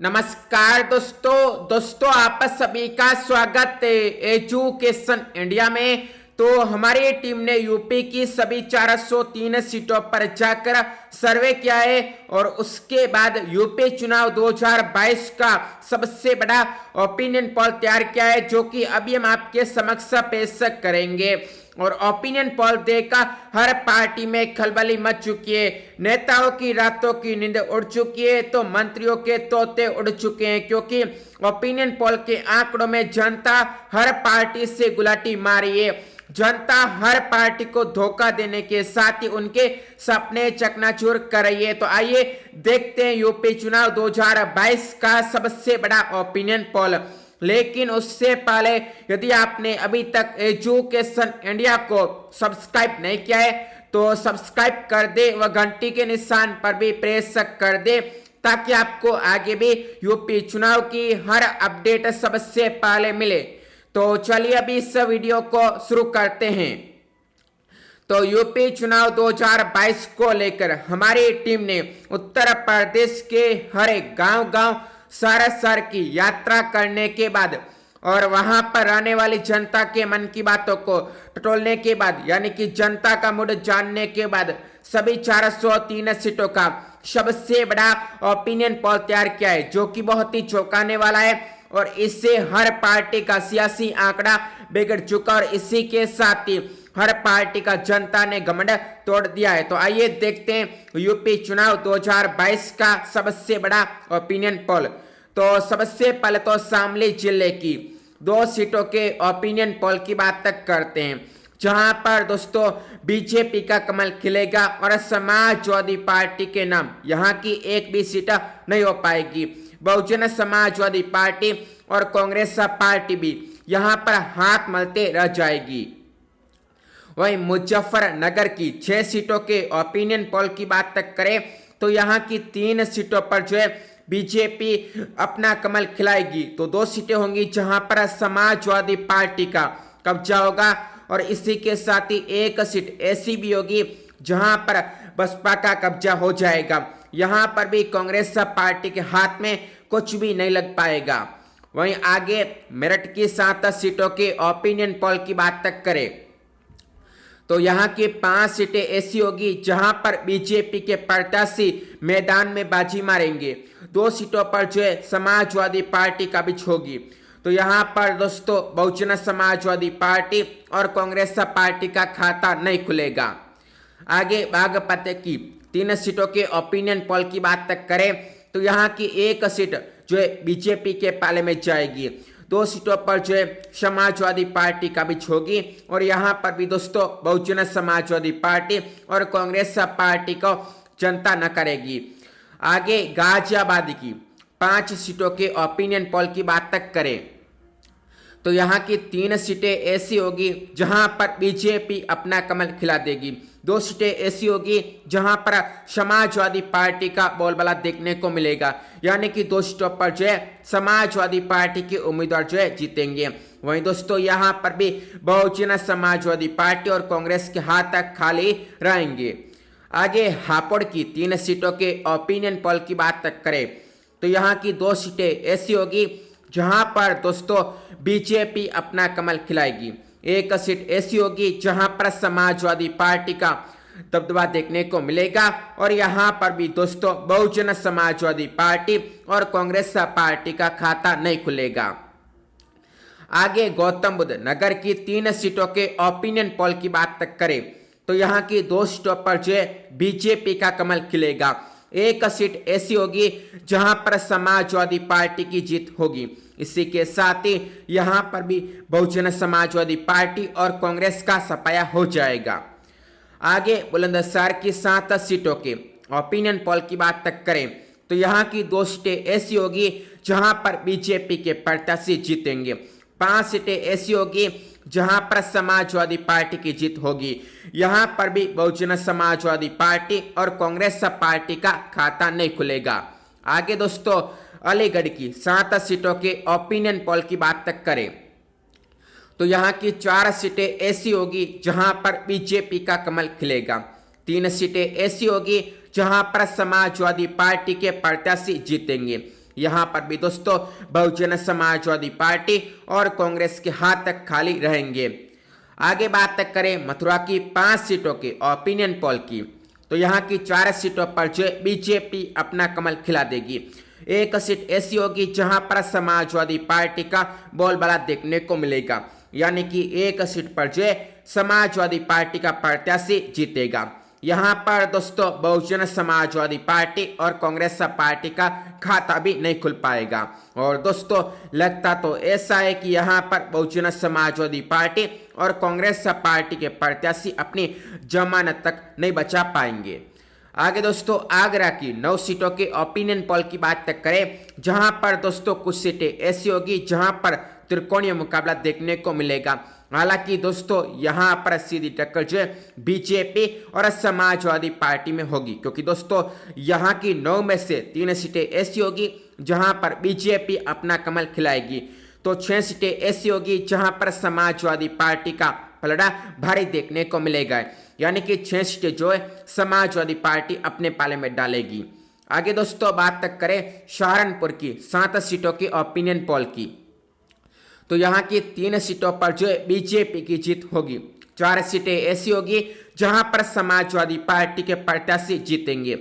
नमस्कार दोस्तों आप सभी का स्वागत है एजुकेशन इंडिया में। तो हमारी टीम ने यूपी की सभी 403 सीटों पर जाकर सर्वे किया है और उसके बाद यूपी चुनाव 2022 का सबसे बड़ा ओपिनियन पोल तैयार किया है, जो कि अभी हम आपके समक्ष पेश करेंगे। और ओपिनियन पोल देखकर हर पार्टी में खलबली मच चुकी है। नेताओं की रातों की नींद उड़ चुकी है तो मंत्रियों के तोते उड़ चुके हैं, क्योंकि ओपिनियन पोल के आंकड़ों में जनता हर पार्टी से गुलाटी मारी है। जनता हर पार्टी को धोखा देने के साथ ही उनके सपने चकनाचूर कर रही है। तो आइए देखते हैं यूपी चुनाव 2022 का सबसे बड़ा ओपिनियन पोल। लेकिन उससे पहले यदि आपने अभी तक एजुकेशन इंडिया को सब्सक्राइब नहीं किया है तो सब्सक्राइब कर दे व घंटी के निशान पर भी प्रेस कर दे, ताकि आपको आगे भी यूपी चुनाव की हर अपडेट सबसे पहले मिले। तो चलिए अभी इस वीडियो को शुरू करते हैं। तो यूपी चुनाव 2022 को लेकर हमारी टीम ने उत्तर प्रदेश के हर एक गांव शहर की यात्रा करने के बाद और वहां पर रहने वाली जनता के मन की बातों को टटोलने के बाद, यानी कि जनता का मूड जानने के बाद सभी 403 सीटों का सबसे बड़ा ओपिनियन पोल तैयार किया है, जो कि बहुत ही चौंकाने वाला है। और इससे हर पार्टी का सियासी आंकड़ा बिगड़ चुका और इसी के साथ ही हर पार्टी का जनता ने घमंड तोड़ दिया है। तो आइए देखते हैं यूपी चुनाव 2022 का सबसे बड़ा ओपिनियन पोल। तो सबसे पहले तो शामली जिले की 2 सीटों के ओपिनियन पोल की बात तक करते हैं, जहां पर दोस्तों बीजेपी का कमल खिलेगा और समाजवादी पार्टी के नाम यहां की एक भी सीट नहीं हो पाएगी। बहुजन समाजवादी पार्टी और कांग्रेस पार्टी भी यहां पर हाथ मलते रह जाएगी। वहीं मुजफ्फरनगर की 6 सीटों के ओपिनियन पोल की बात तक करें तो यहां की 3 सीटों पर जो है बीजेपी अपना कमल खिलाएगी। तो 2 सीटें होंगी जहां पर समाजवादी पार्टी का कब्जा होगा और इसी के साथ ही 1 सीट ऐसी भी होगी जहां पर बसपा का कब्जा हो जाएगा। यहां पर भी कांग्रेस पार्टी के हाथ में कुछ भी नहीं लग पाएगा। वहीं आगे मेरठ की 7 सीटों के ओपिनियन पोल की बात तक करें तो यहाँ की 5 सीटें ऐसी होगी जहां पर बीजेपी के प्रत्याशी मैदान में बाजी मारेंगे। 2 सीटों पर जो है समाजवादी पार्टी का भी होगी। तो यहाँ पर दोस्तों बहुजन समाजवादी पार्टी और कांग्रेस पार्टी का खाता नहीं खुलेगा। आगे बागपत की 3 सीटों के ओपिनियन पोल की बात तक करें तो यहाँ की 1 सीट जो है बीजेपी के पाले में जाएगी। 2 सीटों पर जो है समाजवादी पार्टी का भी होगी और यहाँ पर भी दोस्तों बहुजन समाजवादी पार्टी और कांग्रेस पार्टी को जनता न करेगी। आगे गाजियाबाद की 5 सीटों के ओपिनियन पोल की बात तक करें तो यहाँ की 3 सीटें ऐसी होगी जहां पर बीजेपी अपना कमल खिला देगी। 2 सीटें ऐसी होगी जहां पर समाजवादी पार्टी का बोलबाला देखने को मिलेगा, यानी कि 2 सीटों पर जो है समाजवादी पार्टी के उम्मीदवार जो है जीतेंगे। वहीं दोस्तों यहां पर भी बहुजन समाजवादी पार्टी और कांग्रेस के हाथ तक खाली रहेंगे। आगे हापुड़ की 3 सीटों के ओपिनियन पोल की बात तक करें तो यहाँ की 2 सीटें ऐसी होगी जहां पर दोस्तों बीजेपी अपना कमल खिलाएगी। 1 सीट ऐसी होगी जहां पर समाजवादी पार्टी का दबदबा देखने को मिलेगा और यहां पर भी दोस्तों बहुजन समाजवादी पार्टी और कांग्रेस पार्टी का खाता नहीं खुलेगा। आगे गौतम बुद्ध नगर की 3 सीटों के ओपिनियन पोल की बात तक करें तो यहाँ की 2 सीटों पर जो है बीजेपी का कमल खिलेगा। 1 सीट ऐसी होगी जहां पर समाजवादी पार्टी की जीत होगी। इसी के साथ ही यहां पर भी बहुजन समाजवादी पार्टी और कांग्रेस का सफाया हो जाएगा। आगे बुलंदशहर की 7 सीटों के ओपिनियन पोल की बात तक करें तो यहां की 2 सीटें ऐसी होगी जहां पर बीजेपी के प्रत्याशी जीतेंगे। 5 सीटें ऐसी होगी जहां पर समाजवादी पार्टी की जीत होगी। यहां पर भी बहुजन समाजवादी पार्टी और कांग्रेस पार्टी का खाता नहीं खुलेगा। आगे दोस्तों अलीगढ़ की 7 सीटों के ओपिनियन पोल की बात तक करें तो यहां की 4 सीटें ऐसी होगी जहां पर बीजेपी का कमल खिलेगा। 3 सीटें ऐसी होगी जहां पर समाजवादी पार्टी के प्रत्याशी जीतेंगे। यहाँ पर भी दोस्तों बहुजन समाजवादी पार्टी और कांग्रेस के हाथ तक खाली रहेंगे। आगे बात करें मथुरा की 5 सीटों के ओपिनियन पोल की, तो यहाँ की 4 सीटों पर जो बीजेपी अपना कमल खिला देगी। एक सीट ऐसी होगी जहां पर समाजवादी पार्टी का बोलबाला देखने को मिलेगा, यानी कि एक सीट पर जो समाजवादी पार्टी का प्रत्याशी जीतेगा। यहाँ पर दोस्तों बहुजन समाजवादी पार्टी और कांग्रेस पार्टी का खाता भी नहीं खुल पाएगा। और दोस्तों लगता तो ऐसा है कि यहाँ पर बहुजन समाजवादी पार्टी और कांग्रेस पार्टी के प्रत्याशी अपनी जमानत तक नहीं बचा पाएंगे। आगे दोस्तों आगरा की 9 सीटों के ओपिनियन पोल की बात करें, जहां पर दोस्तों कुछ सीटें ऐसी होगी जहां पर त्रिकोणीय मुकाबला देखने को मिलेगा। हालांकि दोस्तों यहां पर सीधी टक्कर जो बीजेपी और समाजवादी पार्टी में होगी, क्योंकि दोस्तों यहां की 9 में से 3 सीटें ऐसी होगी जहां पर बीजेपी अपना कमल खिलाएगी, तो 6 सीटें ऐसी होगी जहां पर समाजवादी पार्टी का पलड़ा भारी देखने को मिलेगा, यानी कि 6 सीटें जो है समाजवादी पार्टी अपने पाले में डालेगी। आगे दोस्तों बात करें सहारनपुर की 7 सीटों की ओपिनियन पोल की, तो यहाँ की 3 सीटों पर जो है बीजेपी की जीत होगी। 4 सीटें ऐसी होगी जहां पर समाजवादी पार्टी के प्रत्याशी जीतेंगे।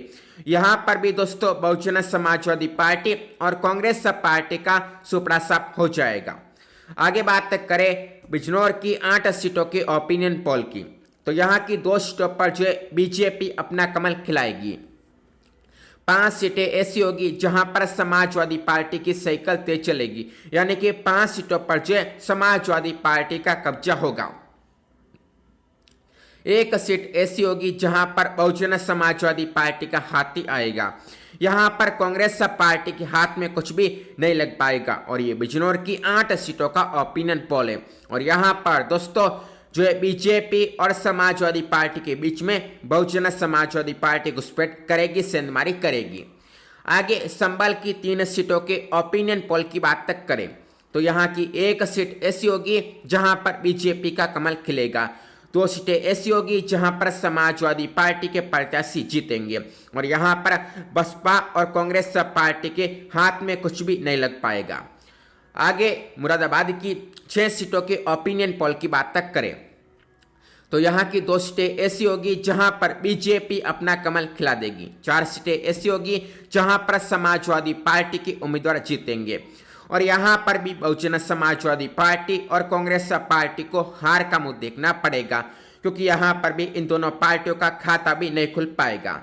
यहाँ पर भी दोस्तों बहुजन समाजवादी पार्टी और कांग्रेस पार्टी का सुपड़ा साफ हो जाएगा। आगे बात करें बिजनौर की 8 सीटों के ओपिनियन पोल की, तो यहाँ की 2 सीटों पर जो है बीजेपी अपना कमल खिलाएगी। 5 सीटें ऐसी होगी जहां पर समाजवादी पार्टी की साइकिल तेज चलेगी, यानी कि 5 सीटों पर जो है समाजवादी पार्टी का कब्जा होगा। 1 सीट ऐसी होगी जहां पर बहुजन समाजवादी पार्टी का हाथी आएगा। यहां पर कांग्रेस पार्टी के हाथ में कुछ भी नहीं लग पाएगा। और ये बिजनौर की 8 सीटों का ओपिनियन पोल है। और यहां पर दोस्तों जो है बीजेपी और समाजवादी पार्टी के बीच में बहुजन समाजवादी पार्टी घुसपैठ करेगी, सेंधमारी करेगी। आगे संभल की 3 सीटों के ओपिनियन पोल की बात तक करें, तो यहाँ की 1 सीट ऐसी होगी जहां पर बीजेपी का कमल खिलेगा। 2 सीटें ऐसी होगी जहां पर समाजवादी पार्टी के प्रत्याशी जीतेंगे। और यहाँ पर बसपा और कांग्रेस पार्टी के हाथ में कुछ भी नहीं लग पाएगा। आगे मुरादाबाद की 6 सीटों के ओपिनियन पोल की बात तक करें, तो यहाँ की 2 सीटें ऐसी होगी जहां पर बीजेपी अपना कमल खिला देगी। 4 सीटें ऐसी होगी जहां पर समाजवादी पार्टी के उम्मीदवार जीतेंगे। और यहाँ पर भी बहुजन समाजवादी पार्टी और कांग्रेस पार्टी को हार का मुंह देखना पड़ेगा, क्योंकि यहाँ पर भी इन दोनों पार्टियों का खाता भी नहीं खुल पाएगा।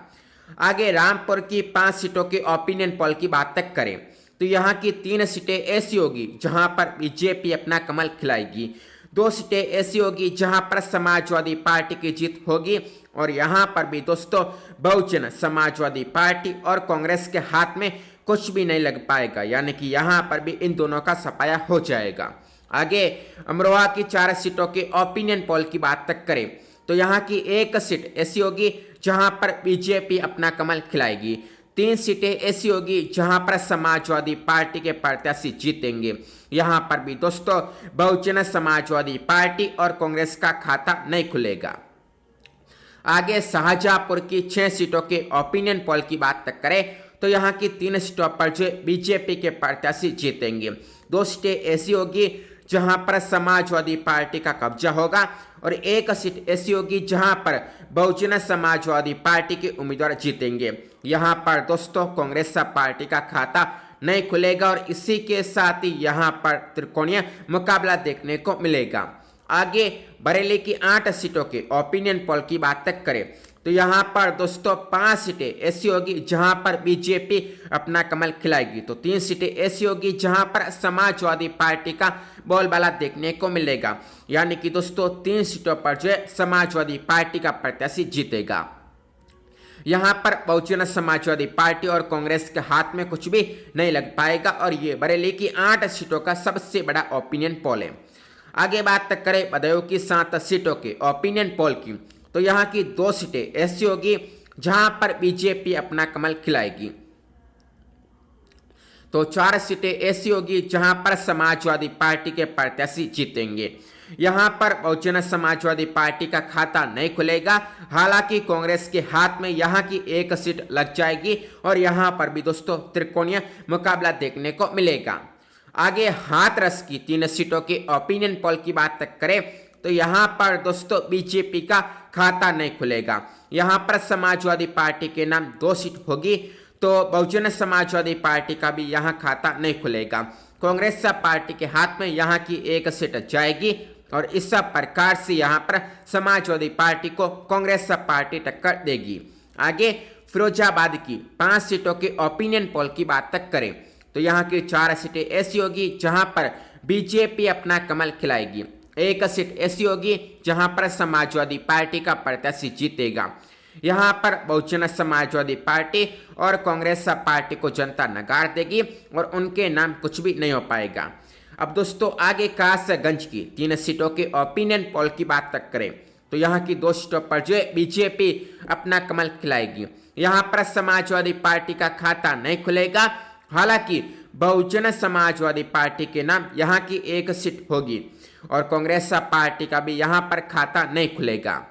आगे रामपुर की 5 सीटों के ओपिनियन पोल की बात तक करें, तो यहाँ की 3 सीटें ऐसी होगी जहां पर बीजेपी अपना कमल खिलाएगी। 2 सीटें ऐसी होगी जहां पर समाजवादी पार्टी की जीत होगी। और यहाँ पर भी दोस्तों बहुजन समाजवादी पार्टी और कांग्रेस के हाथ में कुछ भी नहीं लग पाएगा, यानी कि यहाँ पर भी इन दोनों का सफाया हो जाएगा। आगे अमरोहा की 4 सीटों के ओपिनियन पोल की बात तक करें, तो यहाँ की 1 सीट ऐसी होगी जहां पर बीजेपी अपना कमल खिलाएगी। 3 सीटें ऐसी होगी जहां पर समाजवादी पार्टी के प्रत्याशी जीतेंगे। यहाँ पर भी दोस्तों बहुजन समाजवादी पार्टी और कांग्रेस का खाता नहीं खुलेगा। आगे शाहजहांपुर की 6 सीटों के ओपिनियन पोल की बात तक करें, तो यहाँ की 3 सीटों पर जो बीजेपी के प्रत्याशी जीतेंगे। 2 सीटें ऐसी होगी जहां पर समाजवादी पार्टी का कब्जा होगा। और 1 सीट ऐसी होगी जहां पर बहुजन समाजवादी पार्टी के उम्मीदवार जीतेंगे। यहाँ पर दोस्तों कांग्रेस पार्टी का खाता नहीं खुलेगा। और इसी के साथ ही यहाँ पर त्रिकोणीय मुकाबला देखने को मिलेगा। आगे बरेली की 8 सीटों के ओपिनियन पोल की बात तक करें, तो यहाँ पर दोस्तों 5 सीटें ऐसी होगी जहां पर बीजेपी अपना कमल खिलाएगी। तो 3 सीटें ऐसी होगी जहां पर समाजवादी पार्टी का बोलबाला देखने को मिलेगा, यानी कि दोस्तों 3 सीटों पर जो है समाजवादी पार्टी का प्रत्याशी जीतेगा। यहाँ पर बहुजन समाजवादी पार्टी और कांग्रेस के हाथ में कुछ भी नहीं लग पाएगा। और ये बरेली की 8 सीटों का सबसे बड़ा ओपिनियन पोल है। आगे बात करें बदायूं की 7 सीटों के ओपिनियन पोल की, तो यहाँ की 2 सीटें ऐसी होगी जहां पर बीजेपी अपना कमल खिलाएगी। तो 4 सीटें ऐसी होगी जहां पर समाजवादी पार्टी के प्रत्याशी जीतेंगे। यहां पर बहुजन समाजवादी पार्टी का खाता नहीं खुलेगा। हालांकि कांग्रेस के हाथ में यहां की एक सीट लग जाएगी और यहां पर भी दोस्तों त्रिकोणीय मुकाबला देखने को मिलेगा। आगे हाथरस की 3 सीटों के ओपिनियन पोल की बात करें तो यहां पर दोस्तों बीजेपी का खाता नहीं खुलेगा। यहां पर समाजवादी पार्टी के नाम 2 सीट होगी, तो बहुजन समाजवादी पार्टी का भी यहां खाता नहीं खुलेगा। कांग्रेस पार्टी के हाथ में यहां की एक सीट जाएगी और इस प्रकार से यहां पर समाजवादी पार्टी को कांग्रेस पार्टी टक्कर देगी। आगे फिरोजाबाद की 5 सीटों के ओपिनियन पोल की बात करें तो यहां की 4 सीटें ऐसी होगी जहां पर बीजेपी अपना कमल खिलाएगी। एक सीट ऐसी होगी जहां पर समाजवादी पार्टी का प्रत्याशी जीतेगा। यहां पर बहुजन समाजवादी पार्टी और कांग्रेस पार्टी को जनता नकार देगी और उनके नाम कुछ भी नहीं हो पाएगा। अब दोस्तों आगे कासगंज की 3 सीटों के ओपिनियन पोल की बात करें तो यहाँ की 2 सीटों पर जो है बीजेपी अपना कमल खिलाएगी। यहाँ पर समाजवादी पार्टी का खाता नहीं खुलेगा। हालांकि बहुजन समाजवादी पार्टी के नाम यहाँ की एक सीट होगी और कांग्रेस पार्टी का भी यहाँ पर खाता नहीं खुलेगा।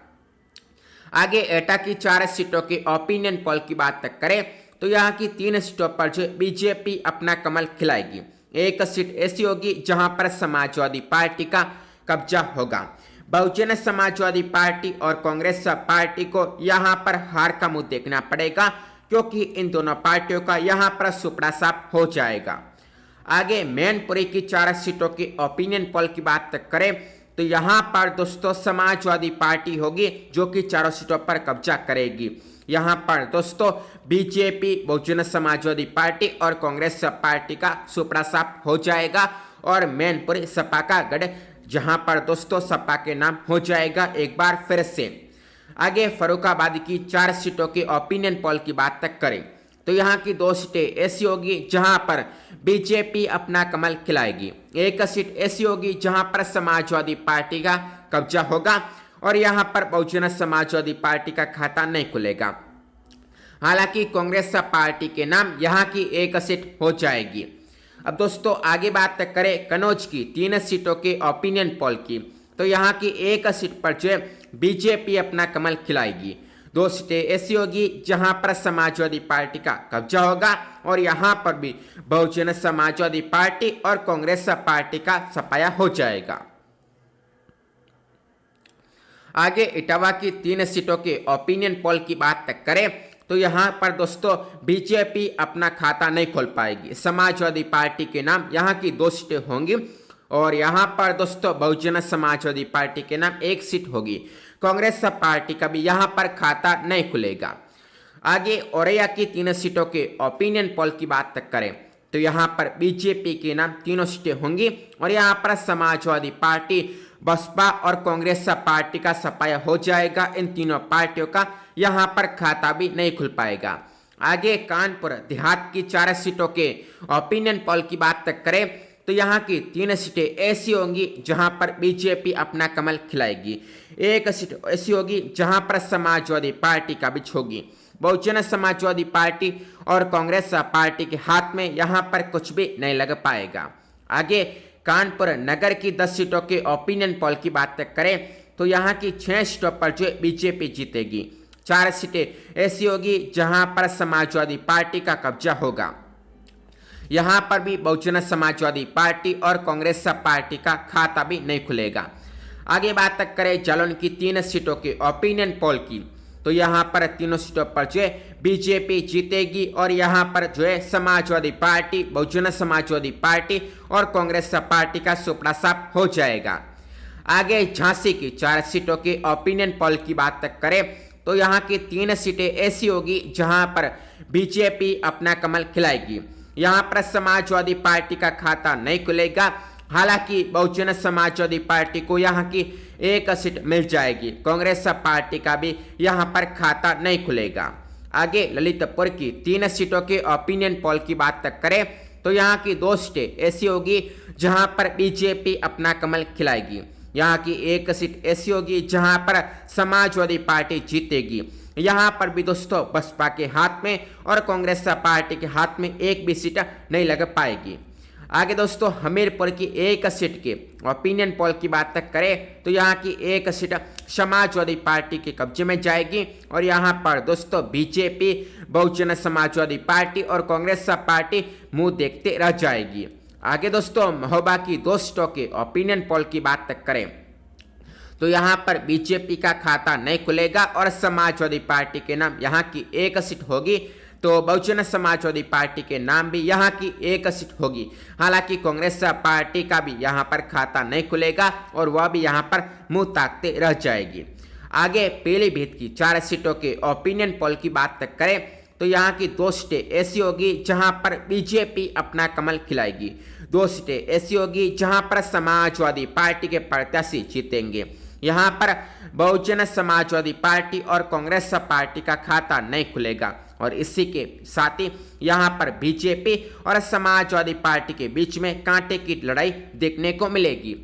आगे एटा की 4 सीटों के ओपिनियन पोल की बात करें तो यहाँ की 3 सीटों पर जो बीजेपी अपना कमल खिलाएगी। एक सीट ऐसी होगी जहां पर समाजवादी पार्टी का कब्जा होगा। बहुजन समाजवादी पार्टी और कांग्रेस पार्टी को यहां पर हार का मुंह देखना पड़ेगा, क्योंकि इन दोनों पार्टियों का यहां पर सुपड़ा साफ हो जाएगा। आगे मैनपुरी की 4 सीटों की ओपिनियन पोल की बात करें तो यहां पर दोस्तों समाजवादी पार्टी होगी जो कि 4 सीटों पर कब्जा करेगी। यहाँ पर दोस्तों बीजेपी, बहुजन समाजवादी पार्टी और कांग्रेस पार्टी का सुपड़ा साफ हो जाएगा और मैनपुरी सपा का गढ़, जहाँ पर दोस्तों सपा के नाम हो जाएगा एक बार फिर से। आगे फर्रुखाबाद की 4 सीटों के ओपिनियन पोल की बात करें तो यहाँ की 2 सीटें ऐसी होगी जहाँ पर बीजेपी अपना कमल खिलाएगी। एक सीट ऐसी होगी जहाँ पर समाजवादी पार्टी का कब्जा होगा और यहां पर बहुजन समाजवादी पार्टी का खाता नहीं खुलेगा। हालांकि कांग्रेस पार्टी के नाम यहां की एक सीट हो जाएगी। अब दोस्तों आगे बात करें कन्नौज की 3 सीटों के ओपिनियन पोल की तो यहां की एक सीट पर जो बीजेपी अपना कमल खिलाएगी। 2 सीटें ऐसी होगी जहां पर समाजवादी पार्टी का कब्जा होगा और यहां पर भी बहुजन समाजवादी पार्टी और कांग्रेस पार्टी का सफाया हो जाएगा। आगे इटावा की 3 सीटों के ओपिनियन पोल की बात करें तो यहाँ पर दोस्तों बीजेपी अपना खाता नहीं खोल पाएगी। समाजवादी पार्टी के नाम यहाँ की 2 सीटें होंगी और यहाँ पर दोस्तों बहुजन समाजवादी पार्टी के नाम 1 सीट होगी। कांग्रेस पार्टी का भी यहाँ पर खाता नहीं खुलेगा। आगे औरैया की 3 सीटों के ओपिनियन पोल की बात करें तो यहाँ पर बीजेपी के नाम 3 सीटें होंगी और यहाँ पर समाजवादी पार्टी, बसपा और कांग्रेस पार्टी का सफाया हो जाएगा। इन तीनों पार्टियों का यहां पर खाता भी नहीं खुल पाएगा। आगे कानपुर देहात की 4 सीटों के ओपिनियन पोल की बात करें तो यहां की 3 सीटें ऐसी होंगी जहां पर बीजेपी अपना कमल खिलाएगी। एक सीट ऐसी होगी जहां पर समाजवादी पार्टी का भी होगी। बहुजन समाजवादी पार्टी और कांग्रेस पार्टी के हाथ में यहां पर कुछ भी नहीं लग पाएगा। आगे कानपुर नगर की 10 सीटों के ओपिनियन पोल की बात करें तो यहाँ की 6 सीटों पर जो बीजेपी जीतेगी। 4 सीटें ऐसी होगी जहां पर समाजवादी पार्टी का कब्जा होगा। यहाँ पर भी बहुजन समाजवादी पार्टी और कांग्रेस पार्टी का खाता भी नहीं खुलेगा। आगे बात करें जालौन की 3 सीटों के ओपिनियन पोल की तो यहाँ पर 3 सीटों पर जो बीजेपी जीतेगी और यहाँ पर जो है समाजवादी पार्टी, बहुजन समाजवादी पार्टी और कांग्रेस पार्टी का सुपड़ा साफ हो जाएगा। आगे झांसी की 4 सीटों के ओपिनियन पोल की बात करें तो यहाँ की 3 सीटें ऐसी होगी जहाँ पर बीजेपी अपना कमल खिलाएगी। यहाँ पर समाजवादी पार्टी का खाता नहीं खुलेगा। हालांकि बहुजन समाजवादी पार्टी को यहाँ की 1 सीट मिल जाएगी। कांग्रेस पार्टी का भी यहाँ पर खाता नहीं खुलेगा। आगे ललितपुर की 3 सीटों के ओपिनियन पोल की बात करें तो यहाँ की 2 सीटें ऐसी होगी जहाँ पर बीजेपी अपना कमल खिलाएगी। यहाँ की 1 सीट ऐसी होगी जहाँ पर समाजवादी पार्टी जीतेगी। यहाँ पर भी दोस्तों बसपा के हाथ में और कांग्रेस पार्टी के हाथ में एक भी सीट नहीं लग पाएगी। आगे दोस्तों हमीरपुर की एक सीट के ओपिनियन पोल की बात करें तो यहाँ की एक सीट समाजवादी पार्टी के कब्जे में जाएगी और यहाँ पर दोस्तों बीजेपी, बहुजन समाजवादी पार्टी और कांग्रेस पार्टी मुंह देखते रह जाएगी। आगे दोस्तों महोबा की 2 सीटों के ओपिनियन पोल की बात करें तो यहाँ पर बीजेपी का खाता नहीं खुलेगा और समाजवादी पार्टी के नाम यहाँ की एक सीट होगी, तो बहुजन समाजवादी पार्टी के नाम भी यहाँ की एक सीट होगी। हालांकि कांग्रेस पार्टी का भी यहाँ पर खाता नहीं खुलेगा और वह भी यहाँ पर मुंह ताकते रह जाएगी। आगे पीलीभीत की 4 सीटों के ओपिनियन पोल की बात करें तो यहाँ की 2 सीटें ऐसी होगी जहाँ पर बीजेपी अपना कमल खिलाएगी, 2 सीटें ऐसी होगी जहाँ पर समाजवादी पार्टी के प्रत्याशी जीतेंगे। यहाँ पर बहुजन समाजवादी पार्टी और कांग्रेस पार्टी का खाता नहीं खुलेगा और इसी के साथ ही यहाँ पर बीजेपी और समाजवादी पार्टी के बीच में कांटे की लड़ाई देखने को मिलेगी।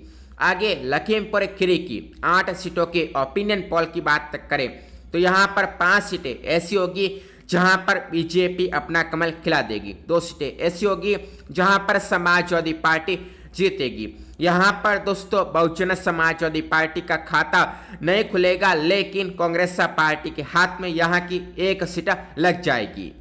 आगे लखीमपुर खीरी की 8 सीटों के ओपिनियन पोल की बात करें तो यहाँ पर 5 सीटें ऐसी होगी जहाँ पर बीजेपी अपना कमल खिला देगी, 2 सीटें ऐसी होगी जहाँ पर समाजवादी पार्टी जीतेगी। यहाँ पर दोस्तों बहुजन समाजवादी पार्टी का खाता नहीं खुलेगा, लेकिन कांग्रेस पार्टी के हाथ में यहाँ की एक सीट लग जाएगी।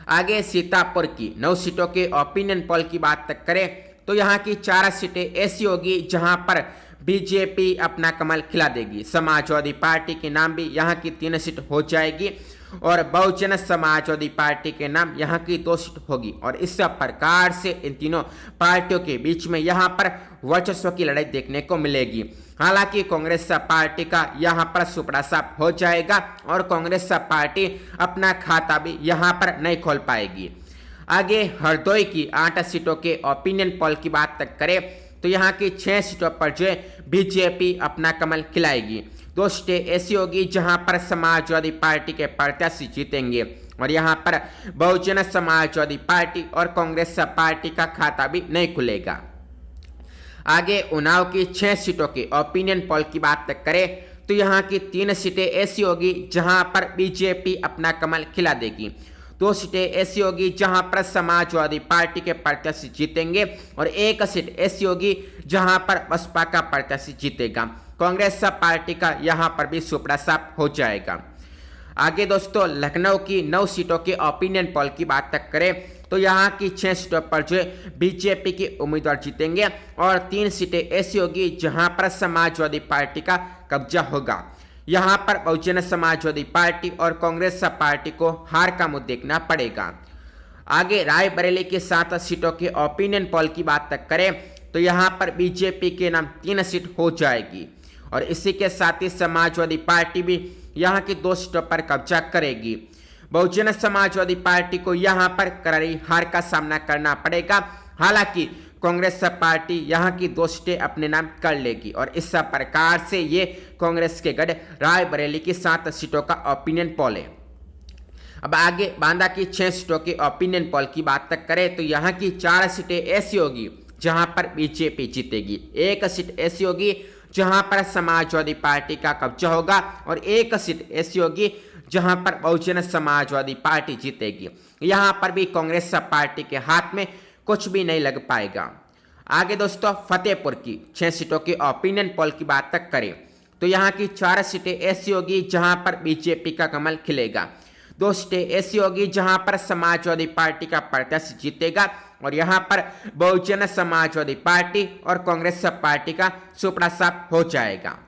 आगे सीतापुर की 9 सीटों के ओपिनियन पोल की बात करें तो यहाँ की 4 सीटें ऐसी होगी जहाँ पर बीजेपी अपना कमल खिला देगी, समाजवादी पार्टी के नाम भी यहाँ की 3 सीट हो जाएगी और बहुजन समाजवादी पार्टी के नाम यहाँ की 2 सीट होगी और इस प्रकार से इन तीनों पार्टियों के बीच में यहाँ पर वर्चस्व की लड़ाई देखने को मिलेगी। हालांकि कांग्रेस पार्टी का यहाँ पर सुपड़ा साफ हो जाएगा और कांग्रेस पार्टी अपना खाता भी यहाँ पर नहीं खोल पाएगी। आगे हरदोई की 8 सीटों के ओपिनियन पोल की बात करें तो यहाँ की 6 सीटों पर जो बीजेपी अपना कमल खिलाएगी, 2 सीटें ऐसी होगी जहां पर समाजवादी पार्टी के प्रत्याशी जीतेंगे और यहां पर बहुजन समाजवादी पार्टी और कांग्रेस पार्टी का खाता भी नहीं खुलेगा। आगे उन्नाव की 6 सीटों के ओपिनियन पोल की बात करें तो यहां की 3 सीटें ऐसी होगी जहां पर बीजेपी अपना कमल खिला देगी, 2 सीटें ऐसी होगी जहां पर समाजवादी पार्टी के प्रत्याशी जीतेंगे और 1 सीट ऐसी होगी जहां पर बसपा का प्रत्याशी जीतेगा। कांग्रेस पार्टी का यहां पर भी सुपड़ा साफ हो जाएगा। आगे दोस्तों लखनऊ की 9 सीटों के ओपिनियन पोल की बात करें तो यहां की 6 सीटों पर जो बीजेपी के उम्मीदवार जीतेंगे और 3 सीटें ऐसी होगी जहां पर समाजवादी पार्टी का कब्जा होगा। यहां पर बहुजन समाजवादी पार्टी और कांग्रेस पार्टी को हार का मुंह देखना पड़ेगा। आगे रायबरेली के 7 सीटों के ओपिनियन पोल की बात करें तो यहां पर बीजेपी के नाम 3 सीट हो जाएगी और इसी के साथ ही समाजवादी पार्टी भी यहां की 2 सीटों पर कब्जा करेगी। बहुजन समाजवादी पार्टी को यहां पर करारी हार का सामना करना पड़ेगा। हालांकि कांग्रेस पार्टी यहां की 2 सीटें अपने नाम कर लेगी और इस प्रकार से ये कांग्रेस के गढ़ रायबरेली की 7 सीटों का ओपिनियन पोल है। अब आगे बांदा की 6 सीटों के ओपिनियन पोल की बात करें तो यहाँ की 4 सीटें ऐसी होगी जहां पर बीजेपी जीतेगी, 1 सीट ऐसी होगी जहां पर समाजवादी पार्टी का कब्जा होगा और 1 सीट ऐसी होगी जहां पर बहुजन समाजवादी पार्टी जीतेगी। यहां पर भी कांग्रेस पार्टी के हाथ में कुछ भी नहीं लग पाएगा। आगे दोस्तों फतेहपुर की 6 सीटों के ओपिनियन पोल की बात करें तो यहाँ की 4 सीटें ऐसी होगी जहां पर बीजेपी का कमल खिलेगा, 2 सीटें ऐसी होगी जहां पर समाजवादी पार्टी का प्रत्याशी जीतेगा और यहां पर बहुजन समाजवादी पार्टी और कांग्रेस पार्टी का सुपड़ा साफ हो जाएगा।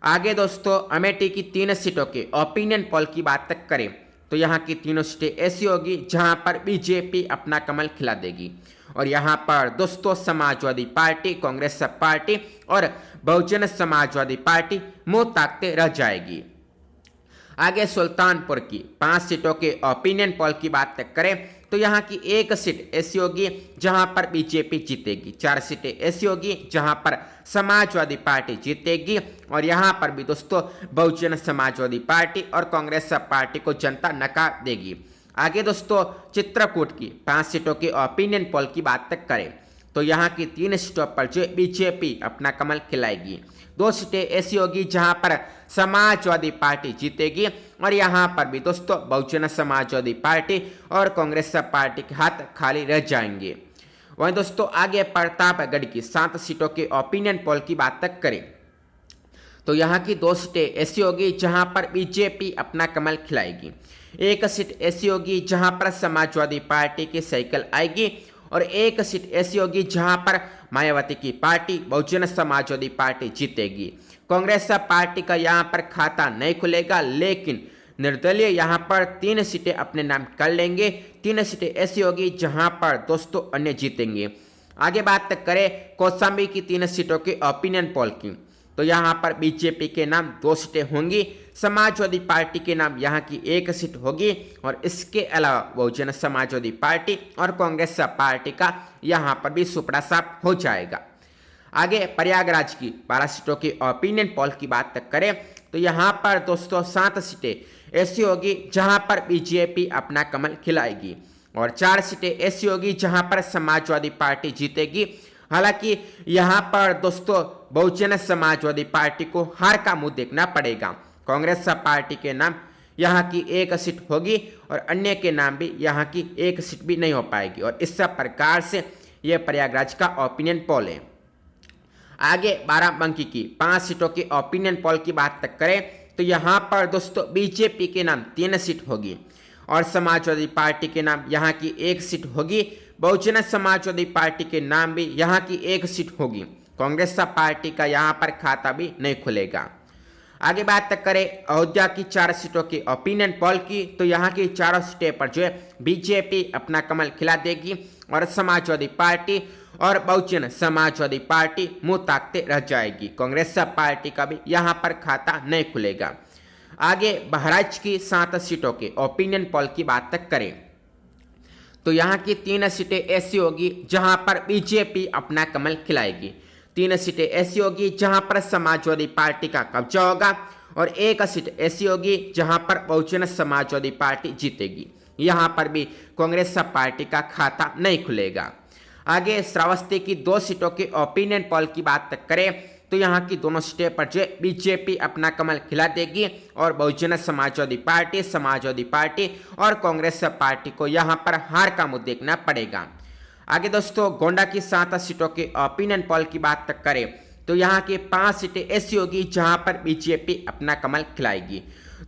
आगे दोस्तों अमेठी की 3 सीटों के ओपिनियन पोल की बात करें तो यहाँ की 3 सीटें ऐसी होगी जहां पर बीजेपी अपना कमल खिला देगी और यहाँ पर दोस्तों समाजवादी पार्टी, कांग्रेस पार्टी और बहुजन समाजवादी पार्टी मुंह ताकते रह जाएगी। आगे सुल्तानपुर की 5 सीटों के ओपिनियन पोल की बात करें तो यहाँ की 1 सीट ऐसी होगी जहां पर बीजेपी जीतेगी, 4 सीटें ऐसी होगी जहां पर समाजवादी पार्टी जीतेगी और यहाँ पर भी दोस्तों बहुजन समाजवादी पार्टी और कांग्रेस पार्टी को जनता नकार देगी। आगे दोस्तों चित्रकूट की 5 सीटों के ओपिनियन पोल की बात करें तो यहाँ की 3 सीटों पर जो बीजेपी अपना कमल खिलाएगी। 2 सीटें ऐसी होगी जहां पर समाजवादी पार्टी जीतेगी और यहाँ पर भी दोस्तों बहुजन समाजवादी पार्टी और कांग्रेस पार्टी के हाथ खाली रह जाएंगे। वहीं दोस्तों आगे प्रतापगढ़ की 7 सीटों के ओपिनियन पोल की बात तक करें तो यहाँ की 2 सीटें ऐसी होगी जहां पर बीजेपी अपना कमल खिलाएगी। 1 सीट ऐसी होगी जहां पर समाजवादी पार्टी की साइकिल आएगी और 1 सीट ऐसी होगी जहां पर मायावती की पार्टी बहुजन समाजवादी पार्टी जीतेगी। कांग्रेस पार्टी का यहां पर खाता नहीं खुलेगा, लेकिन निर्दलीय यहां पर 3 सीटें अपने नाम कर लेंगे। 3 सीटें ऐसी होगी जहां पर दोस्तों अन्य जीतेंगे। आगे बात करें कौशाम्बी की 3 सीटों के ओपिनियन पोल की तो यहाँ पर बीजेपी के नाम 2 सीटें होंगी, समाजवादी पार्टी के नाम यहाँ की 1 सीट होगी और इसके अलावा बहुजन समाजवादी पार्टी और कांग्रेस पार्टी का यहाँ पर भी सुपड़ा साफ हो जाएगा। आगे प्रयागराज की 12 सीटों के ओपिनियन पोल की बात करें तो यहाँ पर दोस्तों 7 सीटें ऐसी होगी जहाँ पर बीजेपी अपना कमल खिलाएगी और 4 सीटें ऐसी होगी जहाँ पर समाजवादी पार्टी जीतेगी। हालांकि यहाँ पर दोस्तों बहुजन समाजवादी पार्टी को हार का मुंह देखना पड़ेगा। कांग्रेस पार्टी के नाम यहाँ की 1 सीट होगी और अन्य के नाम भी यहाँ की 1 सीट भी नहीं हो पाएगी और इस प्रकार से यह प्रयागराज का ओपिनियन पोल है। आगे बाराबंकी की 5 सीटों के ओपिनियन पोल की बात तक करें तो यहाँ पर दोस्तों बीजेपी के नाम 3 सीट होगी और समाजवादी पार्टी के नाम यहाँ की 1 सीट होगी। बहुजन समाजवादी पार्टी के नाम भी यहाँ की 1 सीट होगी। कांग्रेस पार्टी का यहाँ पर खाता भी नहीं खुलेगा। आगे बात करें अयोध्या की 4 सीटों के ओपिनियन पोल की तो यहाँ की 4 सीटें पर जो है बीजेपी अपना कमल खिला देगी और समाजवादी पार्टी और बहुजन समाजवादी पार्टी मुंह ताकते रह जाएगी। कांग्रेस पार्टी का भी यहाँ पर खाता नहीं खुलेगा। आगे बहराइच की 7 सीटों के ओपिनियन पोल की बात तक करें तो यहाँ की 3 सीटें ऐसी होगी जहां पर बीजेपी अपना कमल खिलाएगी। 3 सीटें ऐसी होगी जहां पर समाजवादी पार्टी का कब्जा होगा और 1 सीट ऐसी होगी जहां पर बहुजन समाजवादी पार्टी जीतेगी। यहाँ पर भी कांग्रेस पार्टी का खाता नहीं खुलेगा। आगे श्रावस्ती की 2 सीटों के ओपिनियन पोल की बात करें तो यहाँ की दोनों सीटें पर जो बीजेपी अपना कमल खिला देगी और बहुजन समाजवादी पार्टी और कांग्रेस पार्टी को यहाँ पर हार का मुंह देखना पड़ेगा। आगे दोस्तों गोंडा की 7 सीटों के ओपिनियन पोल की बात करें तो यहाँ की 5 सीटें ऐसी होगी जहाँ पर बीजेपी अपना कमल खिलाएगी।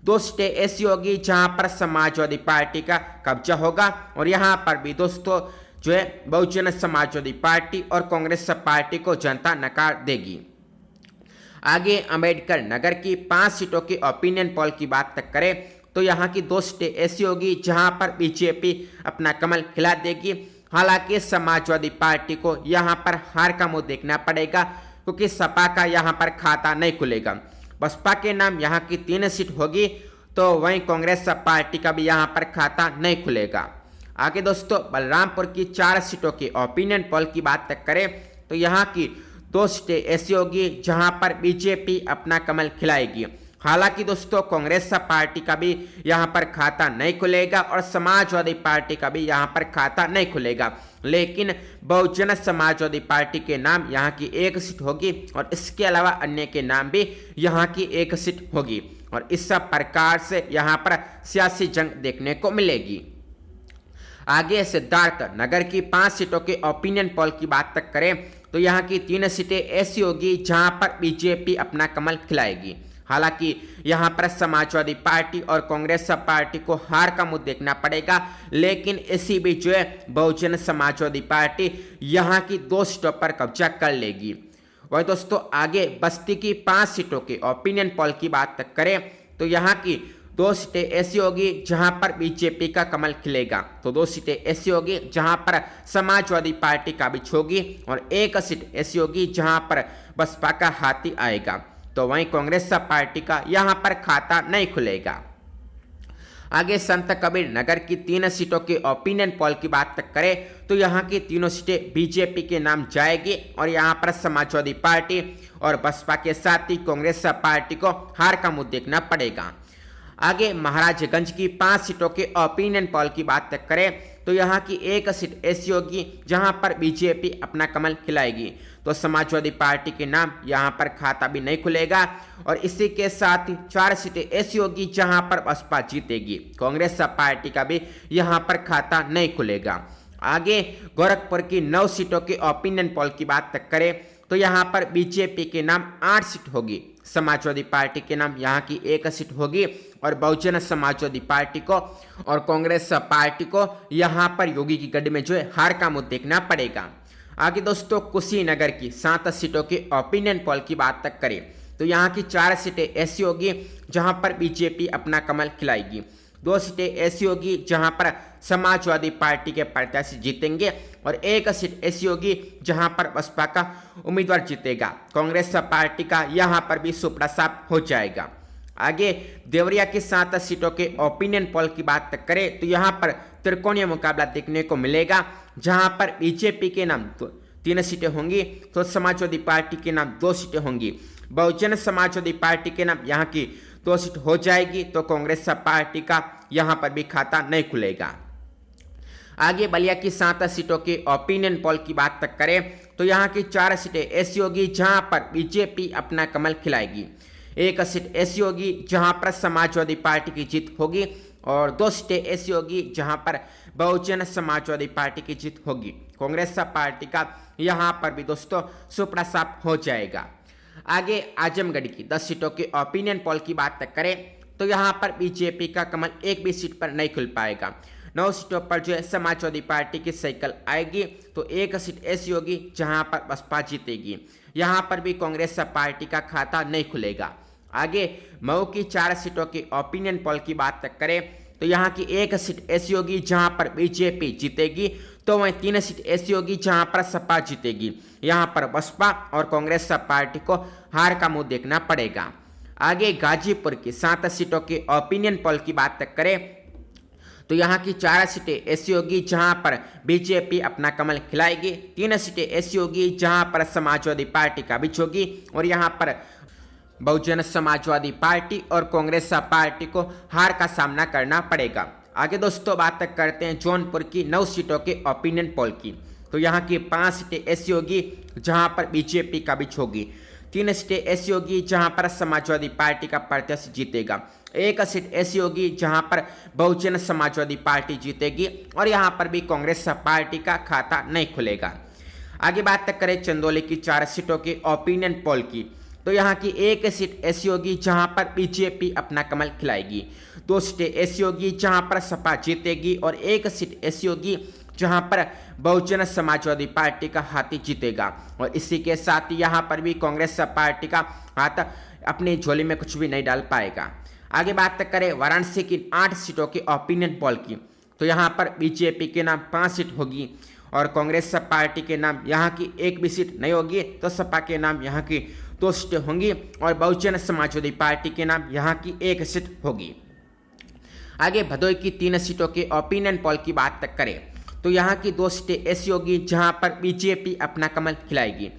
2 सीटें ऐसी होगी जहाँ पर समाजवादी पार्टी का कब्जा होगा और यहाँ पर भी दोस्तों जो है बहुजन समाजवादी पार्टी और कांग्रेस पार्टी को जनता नकार देगी। आगे अंबेडकर नगर की 5 सीटों की ओपिनियन पोल की बात करें तो यहाँ की 2 सीटें ऐसी होगी जहां पर बीजेपी अपना कमल खिला देगी। हालांकि समाजवादी पार्टी को यहाँ पर हार का मुंह देखना पड़ेगा क्योंकि सपा का यहाँ पर खाता नहीं खुलेगा। बसपा के नाम यहाँ की 3 सीट होगी तो वहीं कांग्रेस पार्टी का भी यहाँ पर खाता नहीं खुलेगा। आगे दोस्तों बलरामपुर की 4 सीटों की ओपिनियन पोल की बात करें तो यहाँ की 2 सीटें ऐसी होगी जहां पर बीजेपी अपना कमल खिलाएगी। हालांकि दोस्तों कांग्रेस पार्टी का भी यहां पर खाता नहीं खुलेगा और समाजवादी पार्टी का भी यहां पर खाता नहीं खुलेगा, लेकिन बहुजन समाजवादी पार्टी के नाम यहां की 1 सीट होगी और इसके अलावा अन्य के नाम भी यहां की 1 सीट होगी और इस प्रकार से यहां पर सियासी जंग देखने को मिलेगी। आगे सिद्धार्थ नगर की 5 सीटों के ओपिनियन पोल की बात तक करें तो यहाँ की 3 सीटें ऐसी होगी जहां पर बीजेपी अपना कमल खिलाएगी। हालांकि यहाँ पर समाजवादी पार्टी और कांग्रेस पार्टी को हार का मुंह देखना पड़ेगा, लेकिन इसी बीच जो है बहुजन समाजवादी पार्टी यहाँ की 2 सीटों पर कब्जा कर लेगी। वही दोस्तों आगे बस्ती की 5 सीटों के ओपिनियन पोल की बात करें तो यहाँ की 2 सीटें ऐसी होगी जहां पर बीजेपी का कमल खिलेगा, तो 2 सीटें ऐसी होगी जहां पर समाजवादी पार्टी काबिज होगी और 1 सीट ऐसी होगी जहां पर बसपा का हाथी आएगा, तो वहीं कांग्रेस पार्टी का यहां पर खाता नहीं खुलेगा। आगे संत कबीर नगर की 3 सीटों के ओपिनियन पोल की बात करें तो यहाँ की 3 सीटें बीजेपी के नाम जाएगी और यहाँ पर समाजवादी पार्टी और बसपा के साथ ही कांग्रेस पार्टी को हार का मुंह देखना पड़ेगा। आगे महाराजगंज की 5 सीटों के ओपिनियन पोल की बात करें तो यहाँ की एक सीट ऐसी होगी जहाँ पर बीजेपी अपना कमल खिलाएगी। तो समाजवादी पार्टी के नाम यहाँ पर खाता भी नहीं खुलेगा और इसी के साथ ही 4 सीटें ऐसी होगी जहाँ पर बसपा जीतेगी। कांग्रेस पार्टी का भी यहाँ पर खाता नहीं खुलेगा। आगे गोरखपुर की 9 सीटों के ओपिनियन पोल की बात करें तो यहाँ पर बीजेपी के नाम 8 सीट होगी, समाजवादी पार्टी के नाम यहाँ की 1 सीट होगी और बहुजन समाजवादी पार्टी को और कांग्रेस पार्टी को यहाँ पर योगी की गड्ढे में जो है हार का मुंह देखना पड़ेगा। आगे दोस्तों कुशीनगर की 7 सीटों के ओपिनियन पोल की बात करें तो यहाँ की 4 सीटें ऐसी होगी जहाँ पर बीजेपी अपना कमल खिलाएगी, 2 सीटें ऐसी होगी जहां पर समाजवादी पार्टी के प्रत्याशी जीतेंगे और 1 सीट ऐसी होगी जहां पर बसपा का उम्मीदवार जीतेगा। कांग्रेस पार्टी का यहां पर भी सुपड़ा साफ हो जाएगा। आगे देवरिया की 7 सीटों के ओपिनियन पोल की बात करें तो यहां पर त्रिकोणीय मुकाबला देखने को मिलेगा, जहां पर बीजेपी के नाम 3 सीटें होंगी तो समाजवादी पार्टी के नाम 2 सीटें होंगी, बहुजन समाजवादी पार्टी के नाम यहाँ की 2 सीट हो जाएगी तो कांग्रेस पार्टी का यहां पर भी खाता नहीं खुलेगा। आगे बलिया की 7 सीटों के ओपिनियन पोल की बात करें तो यहाँ की 4 सीटें ऐसी होगी जहां पर बीजेपी अपना कमल खिलाएगी, 1 सीट ऐसी होगी जहां पर समाजवादी पार्टी की जीत होगी और 2 सीटें ऐसी होगी जहां पर बहुजन समाजवादी पार्टी की जीत होगी। कांग्रेस पार्टी का यहां पर भी दोस्तों सुपड़ा साफ हो जाएगा। आगे आजमगढ़ की 10 सीटों के ओपिनियन पोल की बात करें तो यहाँ पर बीजेपी का कमल एक भी सीट पर नहीं खुल पाएगा, 9 सीटों पर जो है समाजवादी पार्टी की साइकिल आएगी तो 1 सीट ऐसी होगी जहाँ पर बसपा जीतेगी, यहाँ पर भी कांग्रेस पार्टी का खाता नहीं खुलेगा। आगे मऊ की 4 सीटों के ओपिनियन पोल की बात करें तो यहाँ की 1 सीट ऐसी होगी जहाँ पर बीजेपी जीतेगी तो वहीं 3 सीट ऐसी होगी जहां पर सपा जीतेगी, यहां पर बसपा और कांग्रेस पार्टी को हार का मुंह देखना पड़ेगा। आगे गाजीपुर की 7 सीटों के ओपिनियन पोल की बात करें तो यहां की 4 सीटें ऐसी होगी जहां पर बीजेपी अपना कमल खिलाएगी, 3 सीटें ऐसी होगी जहां पर समाजवादी पार्टी का बीच होगी और यहां पर बहुजन समाजवादी पार्टी और कांग्रेस पार्टी को हार का सामना करना पड़ेगा। आगे दोस्तों बात करते हैं जौनपुर की 9 सीटों के ओपिनियन पोल की तो यहाँ की 5 सीटें ऐसी होगी जहाँ पर बीजेपी का बीच होगी, 3 सीटें ऐसी होगी जहाँ पर समाजवादी पार्टी का प्रत्याशी जीतेगा, 1 सीट ऐसी होगी जहाँ पर बहुजन समाजवादी पार्टी जीतेगी और यहाँ पर भी कांग्रेस पार्टी का खाता नहीं खुलेगा। आगे बात करें चंदौली की 4 सीटों के ओपिनियन पोल की तो यहाँ की 1 सीट ऐसी होगी जहाँ पर बीजेपी अपना कमल खिलाएगी, 2 सीटें ऐसी होगी जहाँ पर सपा जीतेगी और 1 सीट ऐसी होगी जहाँ पर बहुजन समाजवादी पार्टी का हाथी जीतेगा और इसी के साथ ही यहाँ पर भी कांग्रेस पार्टी का हाथ अपनी झोली में कुछ भी नहीं डाल पाएगा। आगे बात करें वाराणसी की 8 सीटों के ओपिनियन पोल की तो यहाँ पर बीजेपी के नाम 5 सीट होगी और कांग्रेस पार्टी के नाम यहाँ की 1 भी सीट नहीं होगी तो सपा के नाम यहाँ की 2 सीटें होंगी और बहुजन समाजवादी पार्टी के नाम यहाँ की 1 सीट होगी। आगे भदोही की 3 सीटों के ओपिनियन पोल की बात करें तो यहाँ की 2 सीटें ऐसी होगी जहाँ पर बीजेपी अपना कमल खिलाएगी,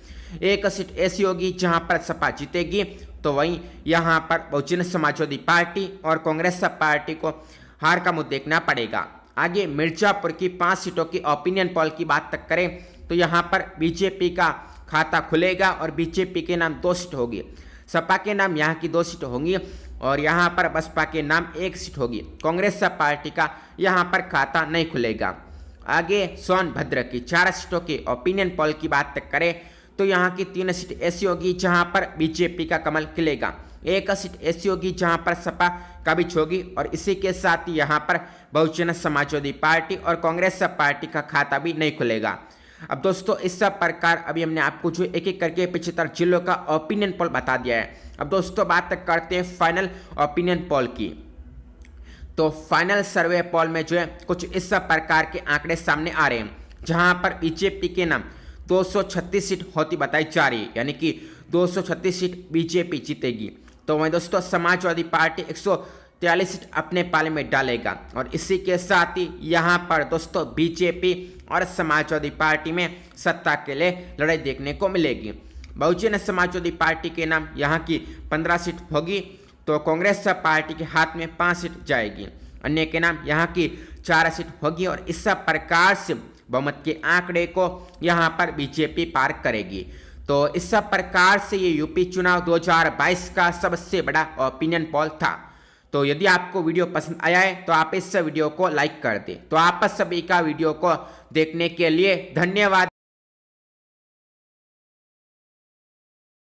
1 सीट ऐसी होगी जहाँ पर सपा जीतेगी तो वहीं यहाँ पर बहुजन समाजवादी पार्टी और कांग्रेस पार्टी को हार का मुंह देखना पड़ेगा। आगे मिर्जापुर की 5 सीटों की ओपिनियन पोल की बात करें तो यहाँ पर बीजेपी का खाता खुलेगा और बीजेपी के नाम 2 सीट होगी, सपा के नाम यहाँ की 2 सीट होंगी और यहाँ पर बसपा के नाम 1 सीट होगी, कांग्रेस पार्टी का यहाँ पर खाता नहीं खुलेगा। आगे सोनभद्र की 4 सीटों के ओपिनियन पोल की बात करें तो यहाँ की 3 सीट ऐसी होगी जहाँ पर बीजेपी का कमल खिलेगा, 1 सीट ऐसी होगी जहाँ पर सपा का बीच होगी और इसी के साथ ही यहाँ पर बहुजन समाजवादी पार्टी और कांग्रेस पार्टी का खाता भी नहीं खुलेगा। अब दोस्तों इस सब प्रकार अभी हमने आपको जो एक एक करके 75 जिलों का ओपिनियन पोल बता दिया है। अब दोस्तों बात करते हैं फाइनल ओपिनियन पोल की। तो फाइनल सर्वे पोल में जो है कुछ इस सब प्रकार के आंकड़े सामने आ रहे हैं, जहां पर बीजेपी के नाम 236 सीट होती बताई जा रही है, यानी कि 236 सीट बीजेपी जीतेगी। तो वहीं दोस्तों समाजवादी पार्टी 143 सीट अपने पाले में डालेगा और इसी के साथ ही यहाँ पर दोस्तों बीजेपी और समाजवादी पार्टी में सत्ता के लिए लड़ाई देखने को मिलेगी। बहुजन समाजवादी पार्टी के नाम यहाँ की 15 सीट होगी तो कांग्रेस पार्टी के हाथ में 5 सीट जाएगी। अन्य के नाम यहाँ की 4 सीट होगी और इस प्रकार से बहुमत के आंकड़े को यहाँ पर बीजेपी पार करेगी। तो इस प्रकार से ये यूपी चुनाव 2022 का सबसे बड़ा ओपिनियन पोल था। तो यदि आपको वीडियो पसंद आया है तो आप इस वीडियो को लाइक कर दें। तो आप सभी का वीडियो को देखने के लिए धन्यवाद।